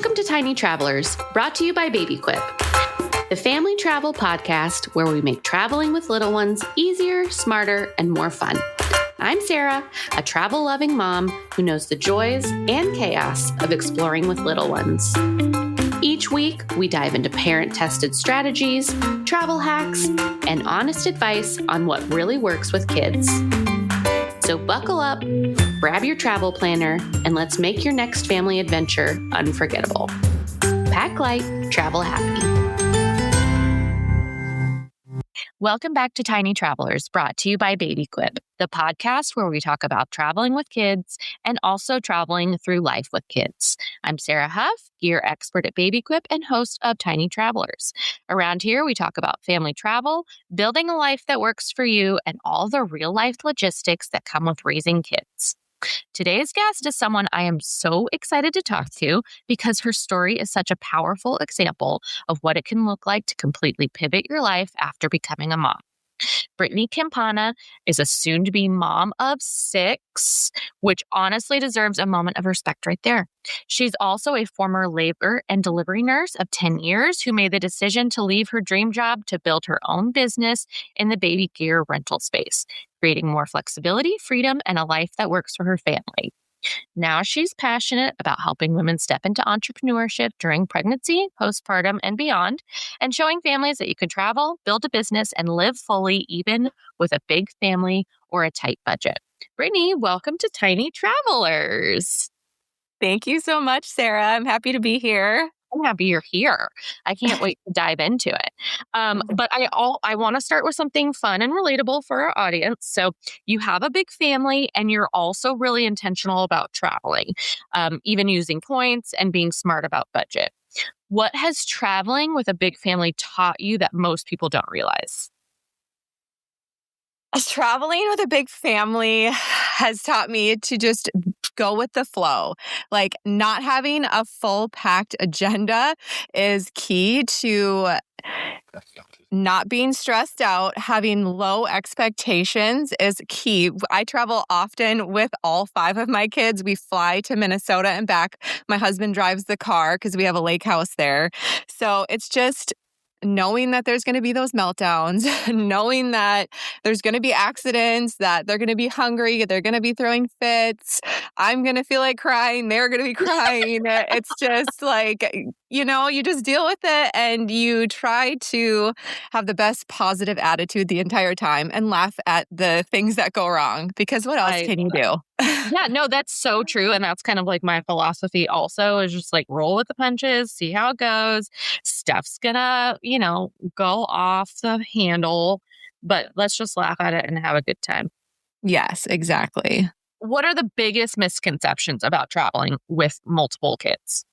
Welcome to Tiny Travelers, brought to you by BabyQuip, the family travel podcast where we make traveling with little ones easier, smarter, and more fun. I'm Sarah, a travel-loving mom who knows the joys and chaos of exploring with little ones. Each week, we dive into parent-tested strategies, travel hacks, and honest advice on what really works with kids. So buckle up, grab your travel planner, and let's make your next family adventure unforgettable. Pack light, travel happy. Welcome back to Tiny Travelers, brought to you by BabyQuip, the podcast where we talk about traveling with kids and also traveling through life with kids. I'm Sarah Huff, gear expert at BabyQuip and host of Tiny Travelers. Around here, we talk about family travel, building a life that works for you, and all the real-life logistics that come with raising kids. Today's guest is someone I am so excited to talk to because her story is such a powerful example of what it can look like to completely pivot your life after becoming a mom. Brittany Campana is a soon-to-be mom of 6, which honestly deserves a moment of respect right there. She's also a former labor and delivery nurse of 10 years who made the decision to leave her dream job to build her own business in the baby gear rental space, creating more flexibility, freedom, and a life that works for her family. Now she's passionate about helping women step into entrepreneurship during pregnancy, postpartum, and beyond, and showing families that you can travel, build a business, and live fully even with a big family or a tight budget. Brittany, welcome to Tiny Travelers. Thank you so much, Sarah. I'm happy to be here. I'm happy you're here. I can't wait to dive into it. But I want to start with something fun and relatable for our audience. So you have a big family and you're also really intentional about traveling, even using points and being smart about budget. What has traveling with a big family taught you that most people don't realize? Traveling with a big family has taught me to just go with the flow. Like, not having a full packed agenda is key to not being stressed out. Having low expectations is key. I travel often with all 5 of my kids. We fly to Minnesota and back. My husband drives the car because we have a lake house there. So it's just knowing that there's going to be those meltdowns, knowing that there's going to be accidents, that they're going to be hungry, they're going to be throwing fits, I'm going to feel like crying, they're going to be crying. It's just like, you just deal with it and you try to have the best positive attitude the entire time and laugh at the things that go wrong, because what else can you do? Yeah, no, that's so true. And that's kind of like my philosophy also, is just like roll with the punches, see how it goes. Stuff's gonna, go off the handle, but let's just laugh at it and have a good time. Yes, exactly. What are the biggest misconceptions about traveling with multiple kids?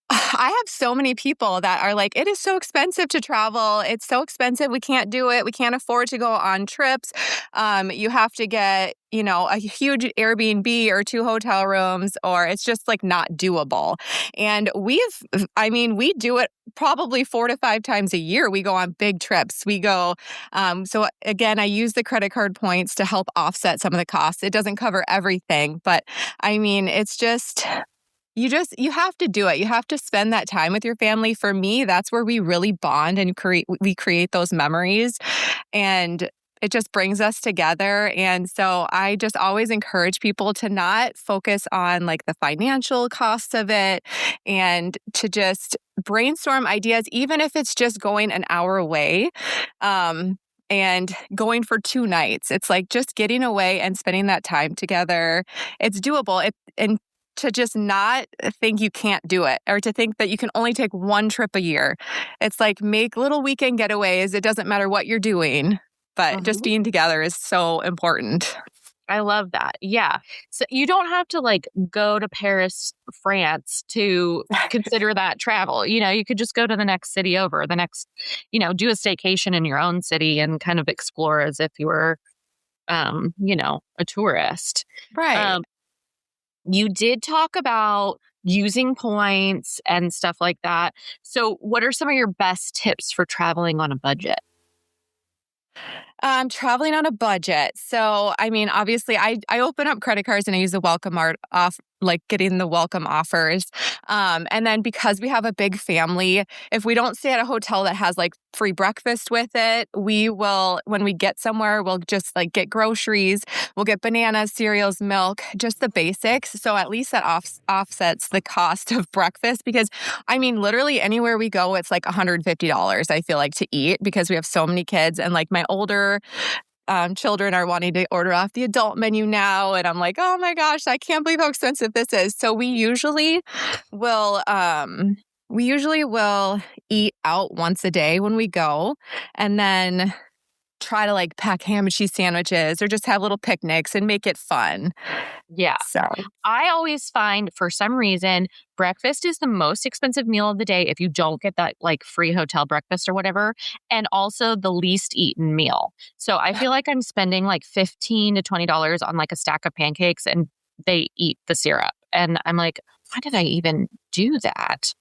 I have so many people that are like, it is so expensive to travel. It's so expensive. We can't do it. We can't afford to go on trips. You have to get, a huge Airbnb or 2 hotel rooms, or it's just like not doable. And we do it probably 4 to 5 times a year. We go on big trips. We go. So again, I use the credit card points to help offset some of the costs. It doesn't cover everything, but it's just... You have to do it. You have to spend that time with your family. For me, that's where we really bond and we create those memories, and it just brings us together. And so I just always encourage people to not focus on like the financial costs of it, and to just brainstorm ideas, even if it's just going an hour away. And going for 2 nights. It's like just getting away and spending that time together. It's doable. And to just not think you can't do it, or to think that you can only take 1 trip a year. It's like, make little weekend getaways. It doesn't matter what you're doing, but just being together is so important. I love that. Yeah. So you don't have to like go to Paris, France to consider that travel. You could just go to the next city over, do a staycation in your own city and kind of explore as if you were, a tourist. Right. You did talk about using points and stuff like that. So what are some of your best tips for traveling on a budget? Traveling on a budget. So, I mean, obviously, I open up credit cards and I use the welcome art off, like getting the welcome offers. And then because we have a big family, if we don't stay at a hotel that has like free breakfast with it, we will, when we get somewhere, we'll just like get groceries. We'll get bananas, cereals, milk, just the basics. So at least that offsets the cost of breakfast because, I mean, literally anywhere we go, it's like $150, I feel like, to eat because we have so many kids. And like my older children are wanting to order off the adult menu now. And I'm like, oh my gosh, I can't believe how expensive this is. So will, we usually will eat out once a day when we go and then try to like pack ham and cheese sandwiches or just have little picnics and make it fun. Yeah. So I always find for some reason breakfast is the most expensive meal of the day if you don't get that like free hotel breakfast or whatever, and also the least eaten meal. So I feel like I'm spending like $15 to $20 on like a stack of pancakes and they eat the syrup. And I'm like, why did I even do that?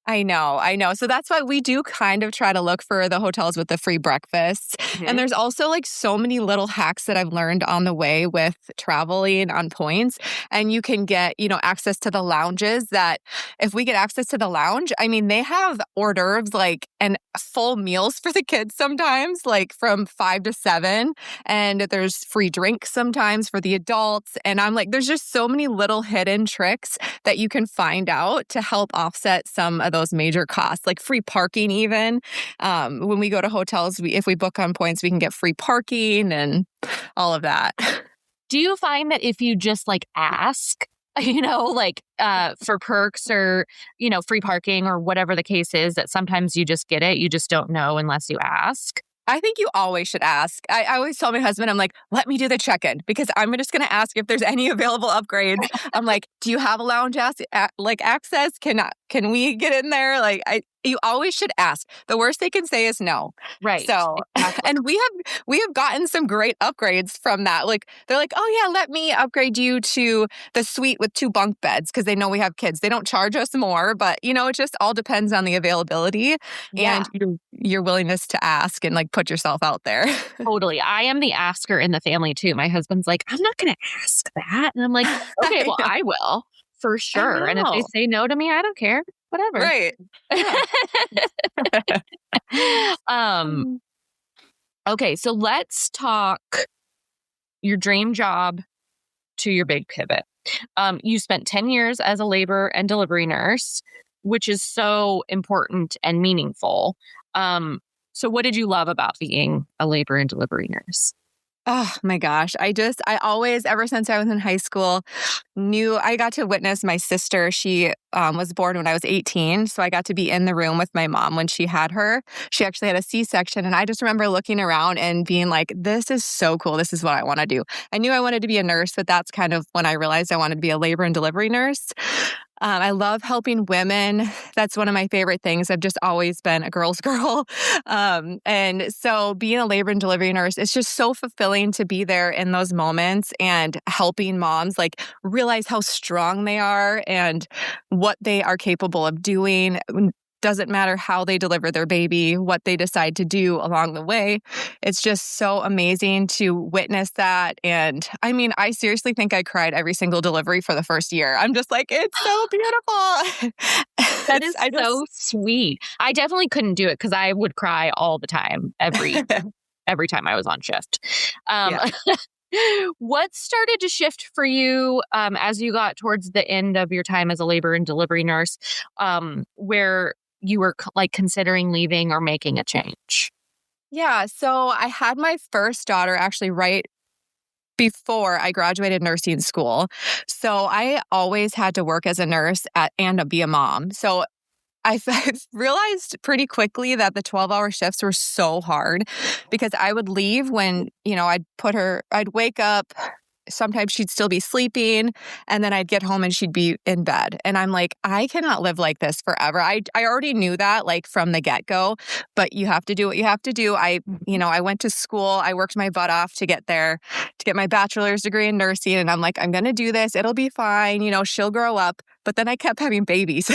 I know. So that's why we do kind of try to look for the hotels with the free breakfasts. And there's also like so many little hacks that I've learned on the way with traveling on points. And you can get, access to the lounges that if we get access to the lounge, I mean, they have hors d'oeuvres like and full meals for the kids sometimes, like from 5 to 7. And there's free drinks sometimes for the adults. And I'm like, there's just so many little hidden tricks that you can find out to help offset some of those major costs, like free parking even. When we go to hotels, if we book on points, we can get free parking and all of that. Do you find that if you just like ask, for perks or, free parking or whatever the case is, that sometimes you just get it, you just don't know unless you ask? I think you always should ask. I always tell my husband, I'm like, let me do the check-in because I'm just going to ask if there's any available upgrades. I'm like, do you have a lounge access? Can we get in there? You always should ask. The worst they can say is no. Right. So, exactly. And we have gotten some great upgrades from that. Like they're like, oh yeah, let me upgrade you to the suite with 2 bunk beds because they know we have kids. They don't charge us more, but it just all depends on the availability and your willingness to ask and like put yourself out there. Totally. I am the asker in the family too. My husband's like, I'm not going to ask that. And I'm like, okay, well, I will for sure. And if they say no to me, I don't care. Whatever. Right. Yeah. Okay, so let's talk your dream job to your big pivot. You spent 10 years as a labor and delivery nurse, which is so important and meaningful. So what did you love about being a labor and delivery nurse? Oh my gosh. I always, ever since I was in high school, knew I got to witness my sister. She was born when I was 18. So I got to be in the room with my mom when she had her. She actually had a C-section. And I just remember looking around and being like, this is so cool. This is what I want to do. I knew I wanted to be a nurse, but that's kind of when I realized I wanted to be a labor and delivery nurse. I love helping women. That's one of my favorite things. I've just always been a girl's girl. And so being a labor and delivery nurse, it's just so fulfilling to be there in those moments and helping moms like realize how strong they are and what they are capable of doing. Doesn't matter how they deliver their baby, what they decide to do along the way. It's just so amazing to witness that. And I mean, I seriously think I cried every single delivery for the first year. I'm just like, it's so beautiful. That is so sweet. I definitely couldn't do it because I would cry all the time, every time I was on shift. What started to shift for you as you got towards the end of your time as a labor and delivery nurse, where you were like considering leaving or making a change? Yeah. So I had my first daughter actually right before I graduated nursing school. So I always had to work as a nurse and be a mom. So I realized pretty quickly that the 12-hour shifts were so hard because I would leave when, I'd wake up. Sometimes she'd still be sleeping and then I'd get home and she'd be in bed. And I'm like, I cannot live like this forever. I already knew that like from the get-go, but you have to do what you have to do. I went to school. I worked my butt off to get there, to get my bachelor's degree in nursing. And I'm like, I'm going to do this. It'll be fine. She'll grow up. but then I kept having babies.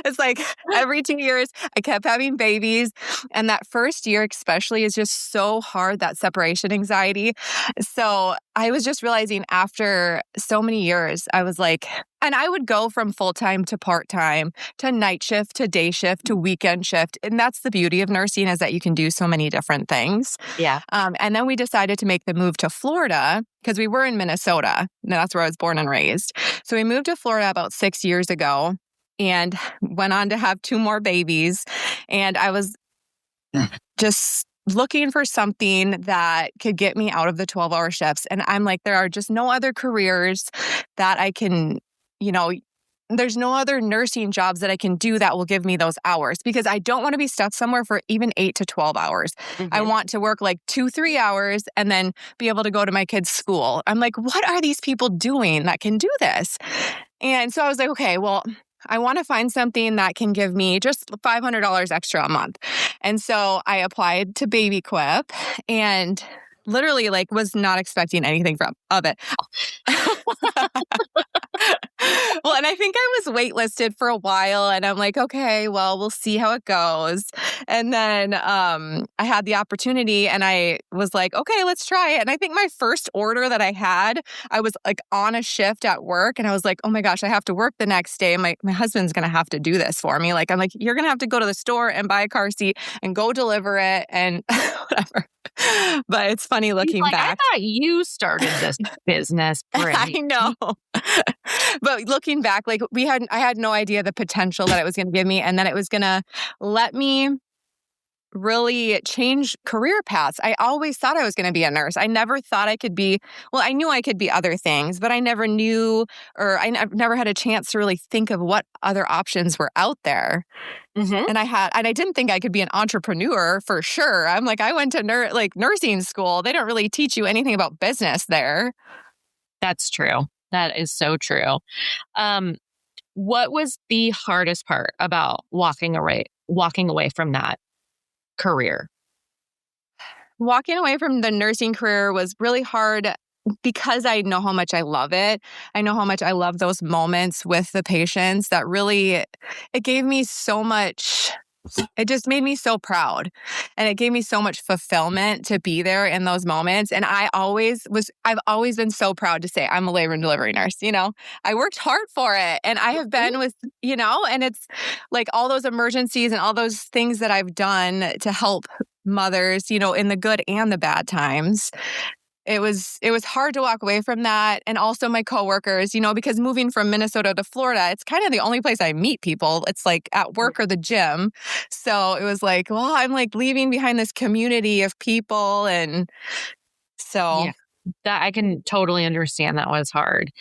It's like every 2 years, I kept having babies. And that first year, especially, is just so hard, that separation anxiety. So I was just realizing after so many years, I was like, and I would go from full-time to part-time to night shift to day shift to weekend shift. And that's the beauty of nursing, is that you can do so many different things. Yeah. And then we decided to make the move to Florida because we were in Minnesota. And that's where I was born and raised. So we moved to Florida about 6 years ago and went on to have 2 more babies. And I was just looking for something that could get me out of the 12-hour shifts. And I'm like, there are just no other careers that I can, there's no other nursing jobs that I can do that will give me those hours, because I don't want to be stuck somewhere for even 8 to 12 hours. Mm-hmm. I want to work like 2-3 hours and then be able to go to my kids' school. I'm like, what are these people doing that can do this? And so I was like, okay, well, I want to find something that can give me just $500 extra a month. And so I applied to BabyQuip and literally was not expecting anything of it. Well, and I think I was waitlisted for a while, and I'm like, okay, well, we'll see how it goes. And then I had the opportunity, and I was like, okay, let's try it. And I think my first order that I had, I was on a shift at work, and I was like, oh my gosh, I have to work the next day. My husband's going to have to do this for me. I'm like, you're going to have to go to the store and buy a car seat and go deliver it and whatever. But it's funny looking back. I thought you started this business, Brittany. I know. But looking back, I had no idea the potential that it was going to give me, and then it was going to let me really change career paths. I always thought I was going to be a nurse. I never thought I could be, I knew I could be other things, but I never knew, or I never had a chance to really think of what other options were out there. Mm-hmm. And I didn't think I could be an entrepreneur for sure. I'm like, I went to nursing school. They don't really teach you anything about business there. That's true. That is so true. What was the hardest part about walking away from that career? Walking away from the nursing career was really hard because I know how much I love it. I know how much I love those moments with the patients that really, it gave me so much. It just made me so proud, and it gave me so much fulfillment to be there in those moments. And I've always been so proud to say I'm a labor and delivery nurse. I worked hard for it, and I have been with, and it's like all those emergencies and all those things that I've done to help mothers, in the good and the bad times. It was hard to walk away from that. And also my coworkers, because moving from Minnesota to Florida, it's kind of the only place I meet people. It's at work or the gym. So it was I'm leaving behind this community of people. And so yeah, that I can totally understand that was hard.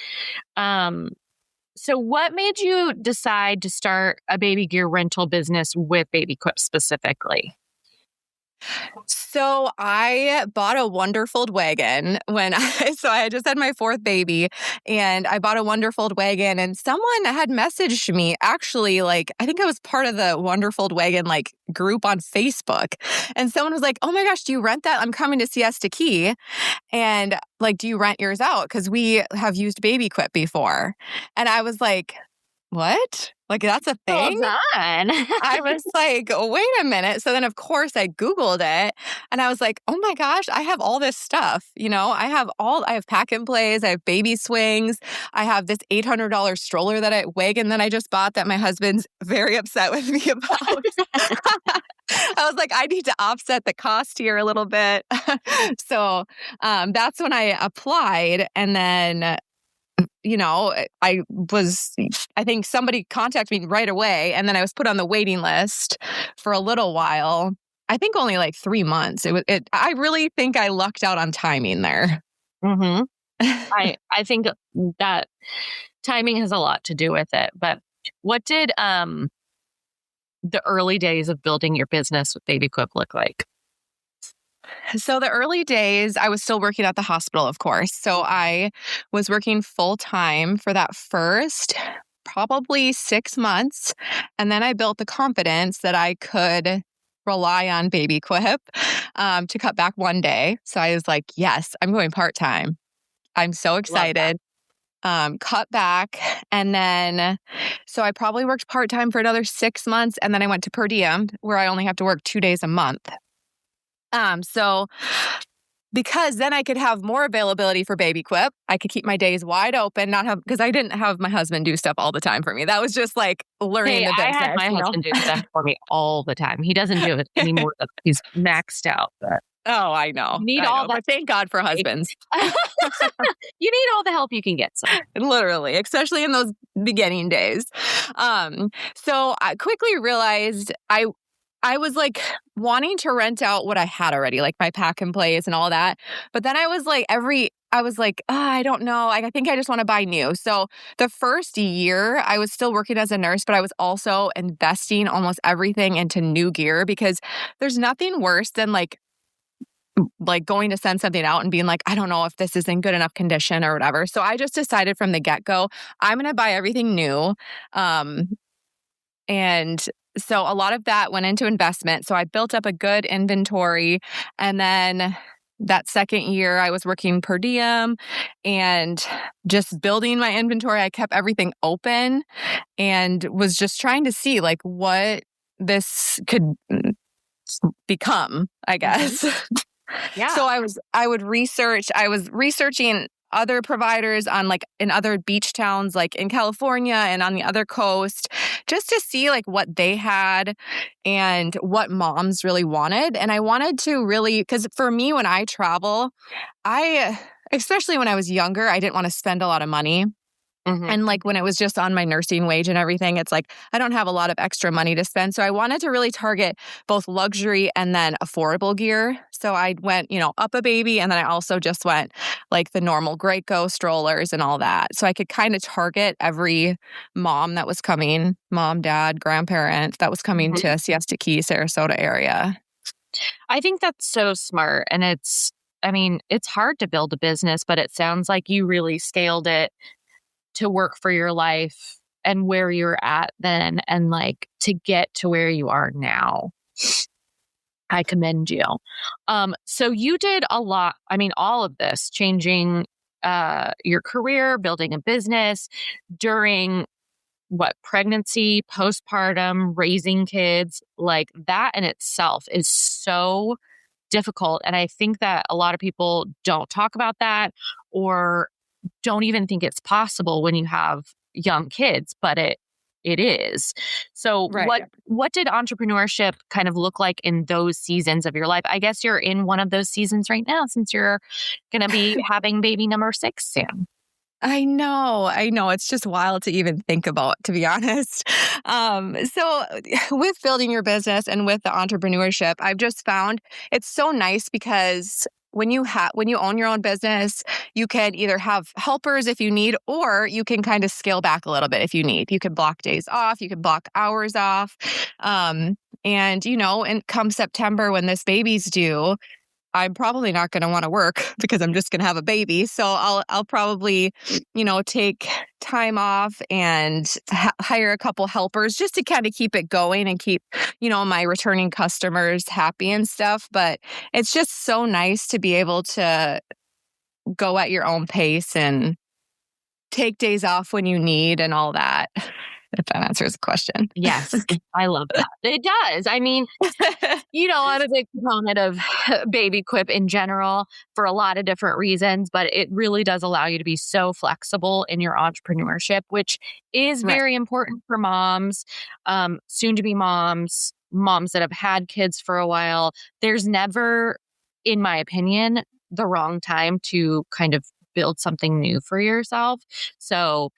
So what made you decide to start a baby gear rental business with BabyQuip specifically? So I bought a Wonderfold wagon so I had just had my 4th baby, and I bought a Wonderfold wagon, and someone had messaged me actually, I think I was part of the Wonderfold wagon group on Facebook, and someone was like, oh my gosh, do you rent that? I'm coming to Siesta Key, and do you rent yours out? Because we have used BabyQuip before. And I was like, what? That's a thing? Hold on. I was like, wait a minute. So then, of course, I Googled it, and I was like, oh my gosh, I have all this stuff. I have pack and plays, I have baby swings, I have this $800 stroller wagon that I just bought that my husband's very upset with me about. I was like, I need to offset the cost here a little bit. So that's when I applied, and then I think somebody contacted me right away, and then I was put on the waiting list for a little while. I think only 3 months. I really think I lucked out on timing there. Mm-hmm. I think that timing has a lot to do with it. But what did the early days of building your business with BabyQuip look like? So the early days, I was still working at the hospital, of course. So I was working full time for that first probably 6 months. And then I built the confidence that I could rely on BabyQuip to cut back one day. So I was like, yes, I'm going part-time. I'm so excited. cut back. And then, so I probably worked part-time for another 6 months. And then I went to per diem where I only have to work 2 days a month. So because then I could have more availability for Baby Quip. I could keep my days wide open, because I didn't have my husband do stuff all the time for me. That was just like learning the business. I had my husband do stuff for me all the time. He doesn't do it anymore. He's maxed out. But oh, I know. You need all that. But thank God for husbands. You need all the help you can get. So. Literally, especially in those beginning days. So I quickly realized I was like wanting to rent out what I had already, like my pack and plays and all that. But then I was like, I don't know. I think I just want to buy new. So the first year I was still working as a nurse, but I was also investing almost everything into new gear, because there's nothing worse than like going to send something out and being like, I don't know if this is in good enough condition or whatever. So I just decided from the get-go, I'm going to buy everything new. And so a lot of that went into investment. So I built up a good inventory. And then that second year I was working per diem and just building my inventory. I kept everything open and was just trying to see like what this could become, I guess. Yeah. So I was researching other providers on like in other beach towns, like in California and on the other coast, just to see like what they had and what moms really wanted. And I wanted to really, because for me, when I travel, especially when I was younger, I didn't want to spend a lot of money. Mm-hmm. And like when it was just on my nursing wage and everything, it's like, I don't have a lot of extra money to spend. So I wanted to really target both luxury and then affordable gear. So I went, up a baby. And then I also just went like the normal Graco strollers and all that. So I could kind of target every mom that was coming, mom, dad, grandparent that was coming to Siesta Key, Sarasota area. I think that's so smart. And it's hard to build a business, but it sounds like you really scaled it to work for your life and where you're at then, and like to get to where you are now. I commend you. So you did a lot. All of this, changing your career, building a business during pregnancy, postpartum, raising kids, like that in itself is so difficult. And I think that a lot of people don't talk about that or don't even think it's possible when you have young kids, but it is. So right. What did entrepreneurship kind of look like in those seasons of your life? I guess you're in one of those seasons right now since you're going to be having baby number 6 soon. I know. It's just wild to even think about, to be honest. So with building your business and with the entrepreneurship, I've just found it's so nice because when you own your own business, you can either have helpers if you need, or you can kind of scale back a little bit if you need. You can block days off, you can block hours off. And come September when this baby's due, I'm probably not going to want to work because I'm just going to have a baby. So I'll probably, take time off and hire a couple helpers just to kind of keep it going and keep, my returning customers happy and stuff. But it's just so nice to be able to go at your own pace and take days off when you need and all that. If that answers the question. Yes, I love that. It does. I'm a big component of Baby Quip in general for a lot of different reasons, but it really does allow you to be so flexible in your entrepreneurship, which is very important for moms, soon to be moms that have had kids for a while. There's never, in my opinion, the wrong time to kind of build something new for yourself. So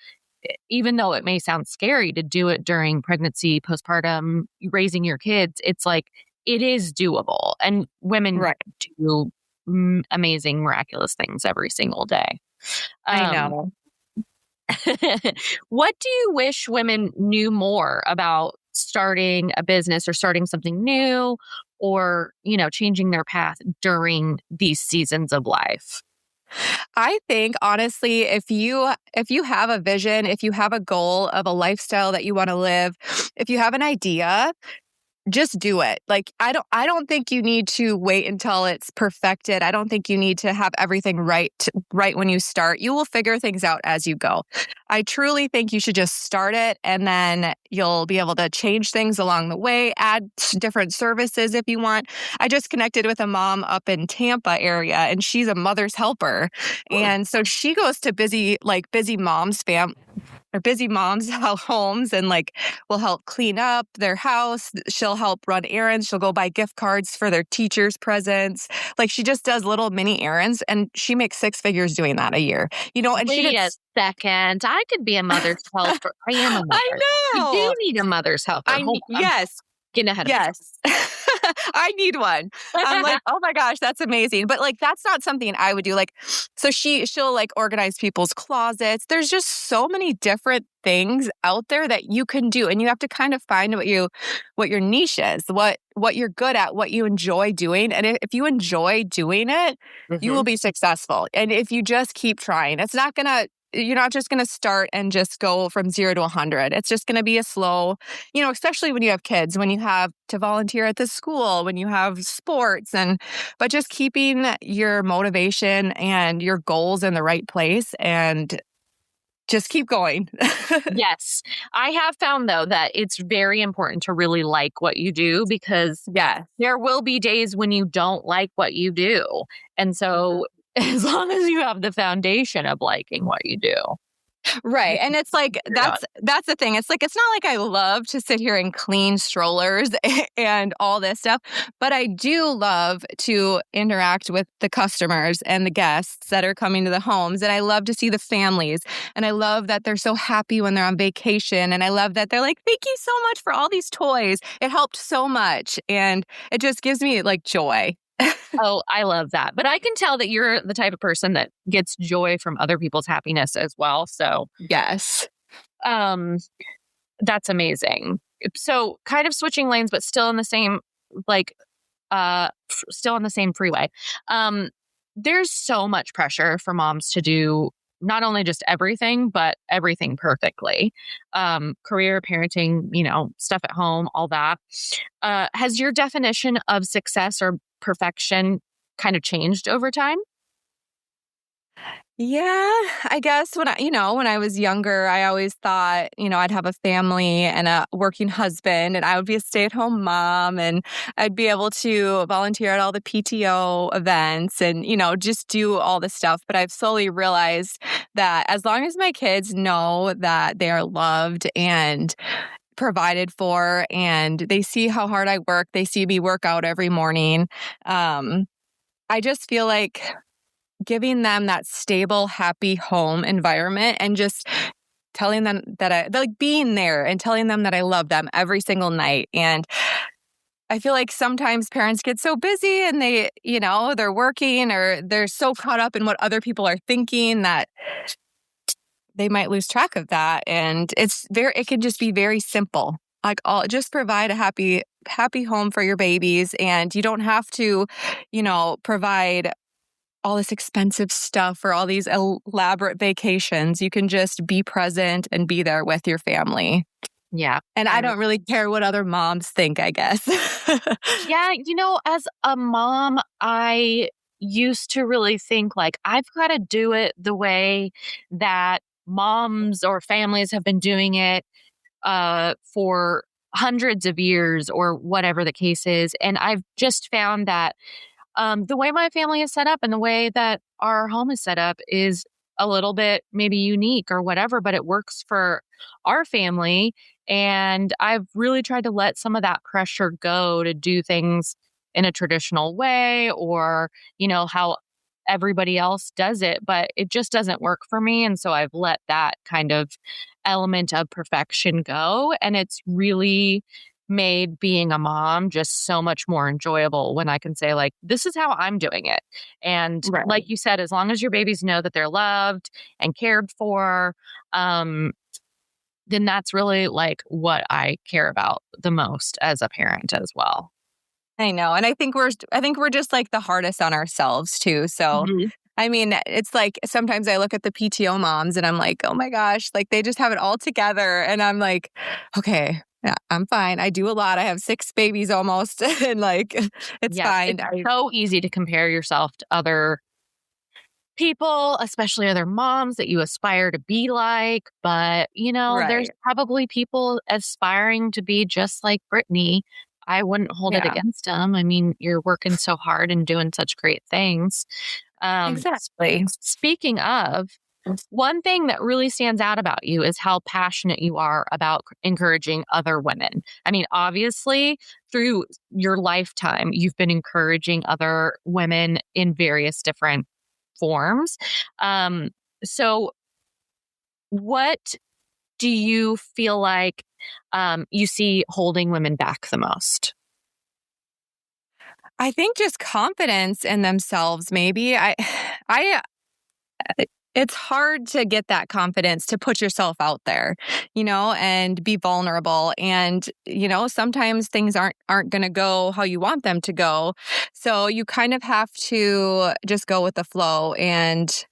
even though it may sound scary to do it during pregnancy, postpartum, raising your kids, it's like, it is doable. And women do amazing, miraculous things every single day. I know. What do you wish women knew more about starting a business or starting something new or, changing their path during these seasons of life? I think, honestly, if you have a vision, if you have a goal of a lifestyle that you want to live, if you have an idea, just do it. Like, I don't think you need to wait until it's perfected. I don't think you need to have everything right when you start. You will figure things out as you go. I truly think you should just start it, and then you'll be able to change things along the way, add different services if you want. I just connected with a mom up in Tampa area, and she's a mother's helper. And so she goes to busy moms homes and like will help clean up their house. She'll help run errands. She'll go buy gift cards for their teachers' presents. Like, she just does little mini errands, and she makes 6 figures doing that a year. And Wait a second. I could be a mother's helper. I am a mother. I know. You do need a mother's helper. Yes. Getting ahead of Yes. I need one. I'm like, oh my gosh, that's amazing. But like, that's not something I would do. Like, so she'll like organize people's closets. There's just so many different things out there that you can do. And you have to kind of find what your niche is, what you're good at, what you enjoy doing. And if you enjoy doing it, you will be successful. And if you just keep trying, you're not just going to start and just go from 0 to 100. It's just going to be a slow, especially when you have kids, when you have to volunteer at the school, when you have sports, but just keeping your motivation and your goals in the right place and just keep going. Yes. I have found, though, that it's very important to really like what you do, because there will be days when you don't like what you do. And so as long as you have the foundation of liking what you do. Right. And it's like, that's the thing. It's like, it's not like I love to sit here and clean strollers and all this stuff, but I do love to interact with the customers and the guests that are coming to the homes. And I love to see the families. And I love that they're so happy when they're on vacation. And I love that they're like, thank you so much for all these toys. It helped so much. And it just gives me like joy. Oh, I love that. But I can tell that you're the type of person that gets joy from other people's happiness as well. So yes, that's amazing. So kind of switching lanes, but still in the same, still on the same freeway. There's so much pressure for moms to do not only just everything, but everything perfectly. Career, parenting, stuff at home, all that. Has your definition of success or perfection kind of changed over time? Yeah, I guess when I was younger, I always thought, I'd have a family and a working husband, and I would be a stay-at-home mom, and I'd be able to volunteer at all the PTO events and, just do all this stuff. But I've slowly realized that as long as my kids know that they are loved and provided for, and they see how hard I work, they see me work out every morning, I just feel like giving them that stable, happy home environment and just telling them that being there and telling them that I love them every single night. And I feel like sometimes parents get so busy and they, they're working or they're so caught up in what other people are thinking that they might lose track of that. And it can just be very simple. Like, just provide a happy home for your babies. And you don't have to, provide all this expensive stuff or all these elaborate vacations. You can just be present and be there with your family. Yeah. And I don't really care what other moms think, I guess. Yeah. As a mom, I used to really think like, I've got to do it the way that moms or families have been doing it for hundreds of years or whatever the case is. And I've just found that the way my family is set up and the way that our home is set up is a little bit maybe unique or whatever, but it works for our family. And I've really tried to let some of that pressure go to do things in a traditional way or, how everybody else does it, but it just doesn't work for me. And so I've let that kind of element of perfection go. And it's really made being a mom just so much more enjoyable when I can say like, this is how I'm doing it. And like you said, as long as your babies know that they're loved and cared for, then that's really like what I care about the most as a parent as well. I know. And I think we're just like the hardest on ourselves too. So I mean, it's like sometimes I look at the PTO moms and I'm like, oh my gosh, like they just have it all together. And I'm like, okay, Yeah, I'm fine. I do a lot. I have 6 babies almost and like it's Yes, fine. it's so easy to compare yourself to other people, especially other moms that you aspire to be like. But, there's Right. probably people aspiring to be just like Brittany. I wouldn't hold it Yeah. against them. I mean, you're working so hard and doing such great things. Exactly. Speaking of, one thing that really stands out about you is how passionate you are about encouraging other women. I mean, obviously, through your lifetime, you've been encouraging other women in various different forms. Um, so, what do you feel like you see holding women back the most? I think just confidence in themselves, maybe. I it's hard to get that confidence to put yourself out there, and be vulnerable. And, sometimes things aren't going to go how you want them to go. So you kind of have to just go with the flow. And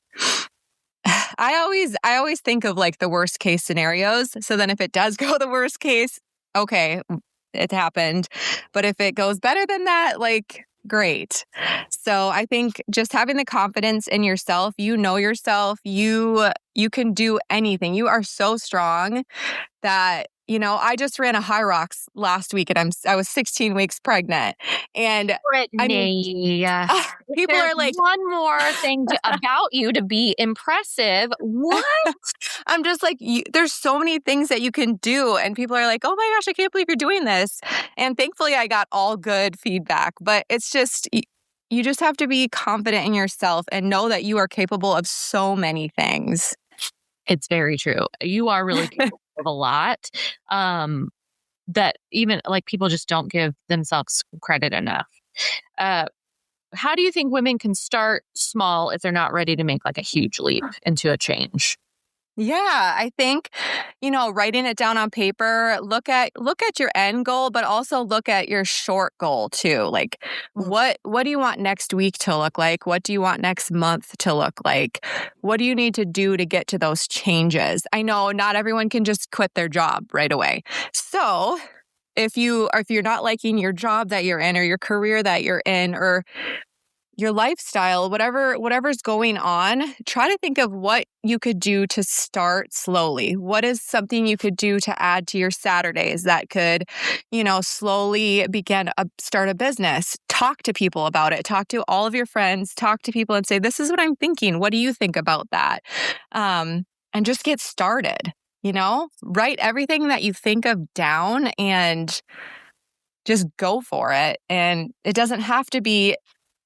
I always think of like the worst case scenarios. So then if it does go the worst case, okay, it happened. But if it goes better than that, like great. So I think just having the confidence in yourself, yourself, you can do anything. You are so strong that, I just ran a high rocks last week and I was 16 weeks pregnant. And I mean, Brittany, if people there's are like, one more thing about you to be impressive, what? I'm just like, there's so many things that you can do. And people are like, oh my gosh, I can't believe you're doing this. And thankfully, I got all good feedback. But it's just, you just have to be confident in yourself and know that you are capable of so many things. It's very true. You are really capable of a lot that even like people just don't give themselves credit enough. Uh, how do you think women can start small if they're not ready to make like a huge leap into a change? Yeah, I think, writing it down on paper, look at your end goal, but also look at your short goal too. Like Mm. what do you want next week to look like? What do you want next month to look like? What do you need to do to get to those changes? I know not everyone can just quit their job right away. So, if you're not liking your job that you're in or your career that you're in or your lifestyle, whatever's going on, try to think of what you could do to start slowly. What is something you could do to add to your Saturdays that could, slowly start a business? Talk to people about it. Talk to all of your friends. Talk to people and say, "This is what I'm thinking. What do you think about that?" And just get started. Write everything that you think of down and just go for it. And it doesn't have to be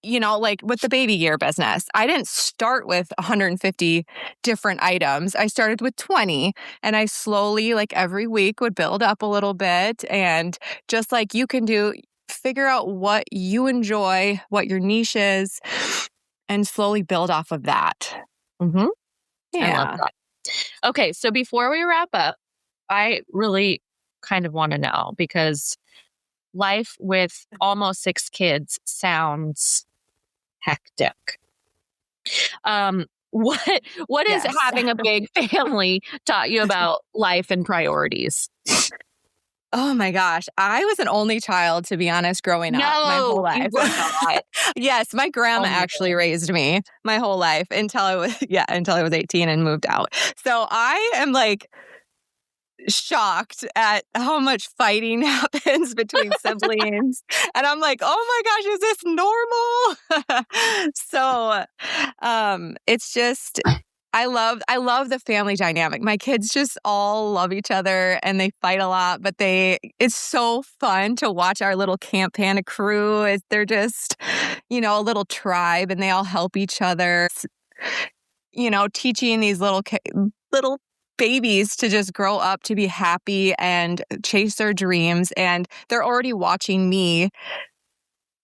like with the baby gear business, I didn't start with 150 different items. I started with 20 and I slowly, like every week, would build up a little bit. And just like you can do, figure out what you enjoy, what your niche is, and slowly build off of that. Mm-hmm. I love Yeah. that. Okay, so before we wrap up, I really kind of want to know because life with almost 6 kids sounds hectic. What is Yes. having a big family taught you about life and priorities? Oh my gosh. I was an only child, to be honest, growing up my whole No, you life. were not. Yes, my grandma Oh, actually no. raised me my whole life until I was 18 and moved out. So I am like shocked at how much fighting happens between siblings. And I'm like, oh my gosh, is this normal? It's just I love the family dynamic. My kids just all love each other and they fight a lot, but it's so fun to watch our little Campana crew. They're just, a little tribe and they all help each other. Teaching these little babies to just grow up to be happy and chase their dreams. And they're already watching me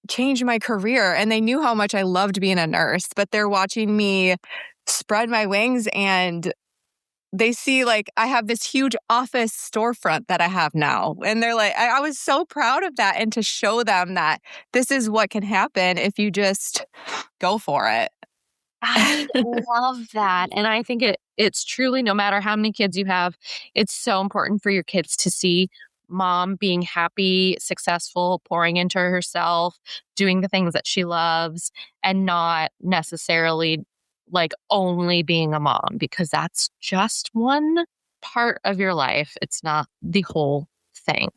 change my career. And they knew how much I loved being a nurse, but they're watching me spread my wings and they see like I have this huge office storefront that I have now. And they're like, I was so proud of that. And to show them that this is what can happen if you just go for it. I love that. And I think it's truly, no matter how many kids you have, it's so important for your kids to see mom being happy, successful, pouring into herself, doing the things that she loves, and not necessarily like only being a mom, because that's just one part of your life. It's not the whole thing.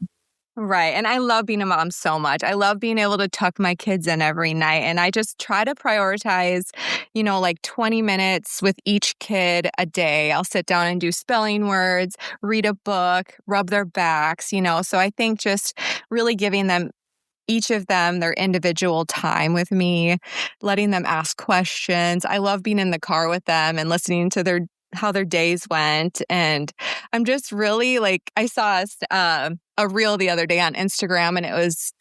Right. And I love being a mom so much. I love being able to tuck my kids in every night. And I just try to prioritize, like 20 minutes with each kid a day. I'll sit down and do spelling words, read a book, rub their backs, So I think just really giving them, each of them, their individual time with me, letting them ask questions. I love being in the car with them and listening to how their days went. And I'm just really I saw a reel the other day on Instagram, and it was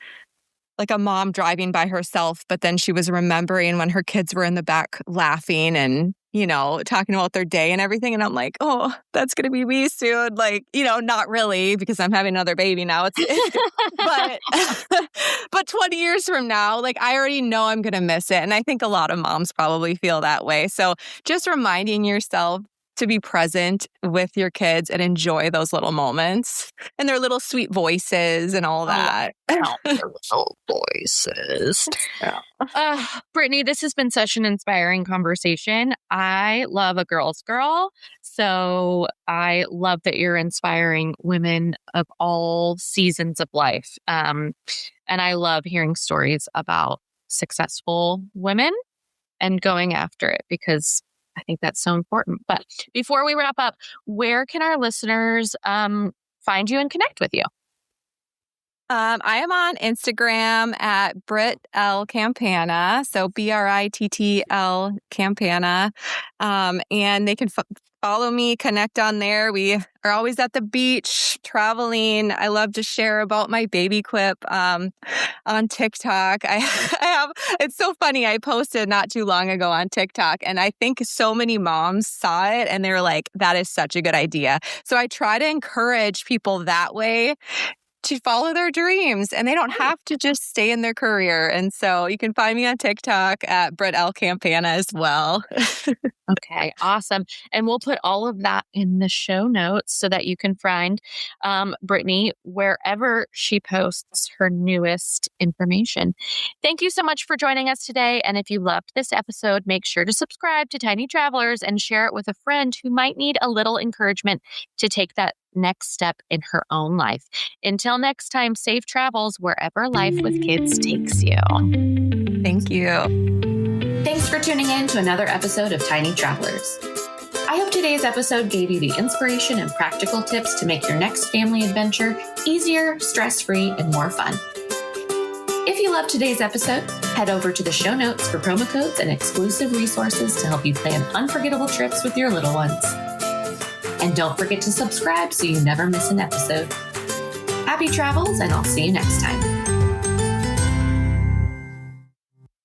like a mom driving by herself, but then she was remembering when her kids were in the back laughing and, talking about their day and everything. And I'm like, oh, that's going to be me soon. Not really, because I'm having another baby now. But 20 years from now, I already know I'm going to miss it. And I think a lot of moms probably feel that way. So just reminding yourself to be present with your kids and enjoy those little moments and their little sweet voices and all that. Oh, their little voices. Yeah. Brittany, this has been such an inspiring conversation. I love a girl's girl. So I love that you're inspiring women of all seasons of life. And I love hearing stories about successful women and going after it, because I think that's so important. But before we wrap up, where can our listeners find you and connect with you? I am on Instagram at Britt L. Campana, so BRITTL Campana, and they can follow me, connect on there. We are always at the beach, traveling. I love to share about my baby quip on TikTok. I have, it's so funny. I posted not too long ago on TikTok, and I think so many moms saw it and they're like, that is such a good idea. So I try to encourage people that way to follow their dreams, and they don't have to just stay in their career. And so you can find me on TikTok at Britt L. Campana as well. Okay, awesome. And we'll put all of that in the show notes so that you can find Brittany wherever she posts her newest information. Thank you so much for joining us today. And if you loved this episode, make sure to subscribe to Tiny Travelers and share it with a friend who might need a little encouragement to take that next step in her own life. Until next time, safe travels wherever life with kids takes you. Thank you. Thanks for tuning in to another episode of Tiny Travelers. I hope today's episode gave you the inspiration and practical tips to make your next family adventure easier, stress-free, and more fun. If you loved today's episode, head over to the show notes for promo codes and exclusive resources to help you plan unforgettable trips with your little ones. And don't forget to subscribe so you never miss an episode. Happy travels, and I'll see you next time.